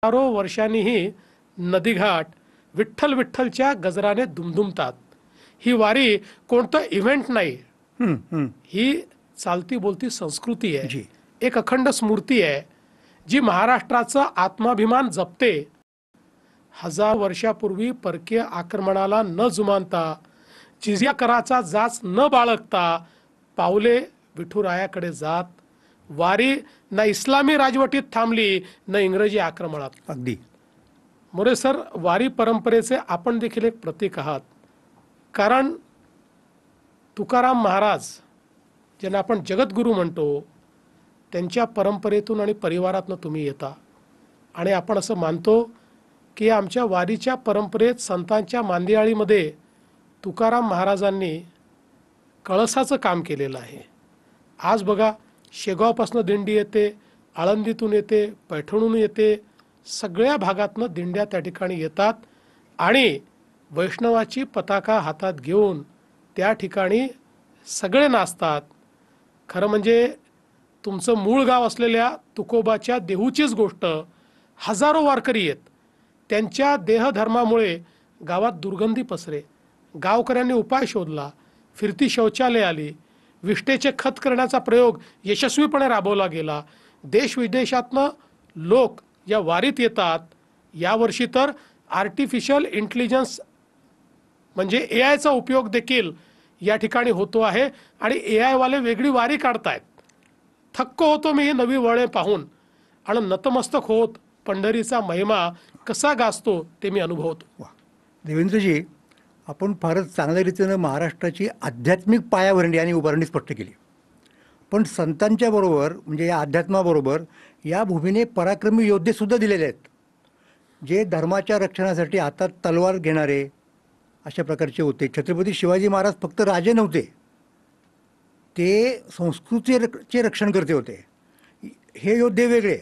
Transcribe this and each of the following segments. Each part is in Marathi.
हजारो वर्षांनीही नदीघाट विठ्ठल विठ्ठलच्या गजराने दुमदुमतात। ही वारी कोणतं इव्हेंट नाही, हम्म, हम्म, ही चालती बोलती संस्कृती आहे, जी एक अखंड स्मृती आहे जी महाराष्ट्राचा आत्माभिमान जपते। हजार वर्षापूर्वी परकीय आक्रमणाला न जुमानता, जिझिया कराचा जाच न बाळगता पावले विठुरायाकडे जात वारी ना इस्लामी राजवटीत थांबली न इंग्रजी आक्रमणात। अगदी मोरे सर, वारी परंपरेचे आपण देखील एक प्रतीक आहात, कारण तुकाराम महाराज ज्यांना आपण जगद्गुरू म्हणतो, त्यांच्या परंपरेतून आणि परिवारातून तुम्ही येता आणि आपण असं मानतो की आमच्या वारीच्या परंपरेत संतांच्या मांदियाळीमध्ये तुकाराम महाराजांनी कळसाचं काम केलेलं आहे। आज बघा, शेगावपासून दिंडी येते, आळंदीतून येते, पैठणहून येते, सगळ्या भागातनं दिंड्या त्या ठिकाणी येतात आणि वैष्णवाची पताका हातात घेऊन त्या ठिकाणी सगळे नाचतात। खरं म्हणजे तुमचं मूळ गाव असलेल्या तुकोबाच्या देहूचीच गोष्ट, हजारो वारकरी आहेत, त्यांच्या देहधर्मामुळे गावात दुर्गंधी पसरे, गावकऱ्यांनी उपाय शोधला, फिरती शौचालय आली, विष्टेचे खत करण्याचा प्रयोग यशस्वीपणे राबवला गेला, देश विदेशातनं लोक या वारीत येतात। यावर्षी तर आर्टिफिशियल इंटेलिजन्स म्हणजे एआयचा उपयोग देखील या ठिकाणी होतो आहे आणि एआय वाले वेगळी वारी काढतायत। थक्क होतो मी ही नवी वळे पाहून आणि नतमस्तक होत पंढरीचा महिमा कसा गाजतो ते मी अनुभवतो। वा देवेंद्रजी, आपण फारच चांगल्या रीतीनं महाराष्ट्राची आध्यात्मिक पायाभरणी आणि उभारणी स्पष्ट केली। पण संतांच्या बरोबर म्हणजे या अध्यात्माबरोबर या भूमीने पराक्रमी योद्धेसुद्धा दिलेले आहेत, जे धर्माच्या रक्षणासाठी हातात तलवार घेणारे अशा प्रकारचे होते। छत्रपती शिवाजी महाराज फक्त राजे नव्हते, ते संस्कृतीचे रक्षण करते होते। हे योद्धे वेगळे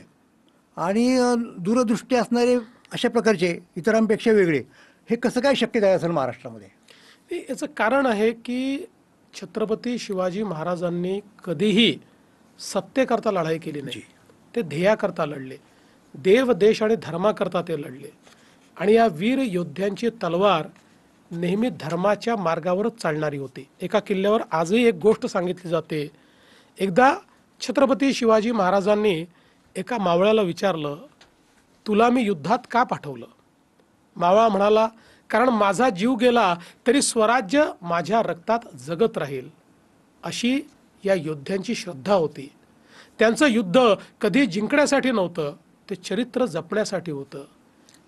आणि दूरदृष्टी असणारे अशा प्रकारचे इतरांपेक्षा वेगळे। हे कसं काय शक्य आहे असेल महाराष्ट्रामध्ये? याचं कारण आहे की छत्रपती शिवाजी महाराजांनी कधीही सत्तेकरता लढाई केली नाही, ते ध्येयाकरता लढले, देव देश आणि धर्माकरता ते लढले आणि या वीर योद्ध्यांची तलवार नेहमी धर्माच्या मार्गावरच चालणारी होती। एका किल्ल्यावर आजही एक गोष्ट सांगितली जाते। एकदा छत्रपती शिवाजी महाराजांनी एका मावळ्याला विचारलं, तुला मी युद्धात का पाठवलं? मावळा म्हणाला, कारण माझा जीव गेला तरी स्वराज्य माझ्या रक्तात जगत राहील। अशी या योद्ध्यांची श्रद्धा होती। त्यांचं युद्ध कधी जिंकण्यासाठी नव्हतं, ते चरित्र जपण्यासाठी होतं।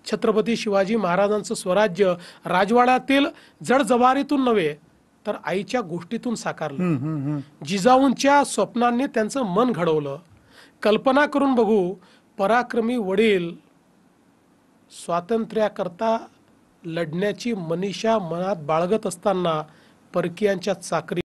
छत्रपती शिवाजी महाराजांचं स्वराज्य राजवाड्यातील जडजवारीतून नव्हे तर आईच्या गोष्टीतून साकारलं। जिजाऊंच्या स्वप्नांनी त्यांचं मन घडवलं। कल्पना करून बघू, पराक्रमी वडील स्वातंत्र्याकरता लढण्याची मनीषा मनात बाळगत असताना परकीयांच्या चाकरी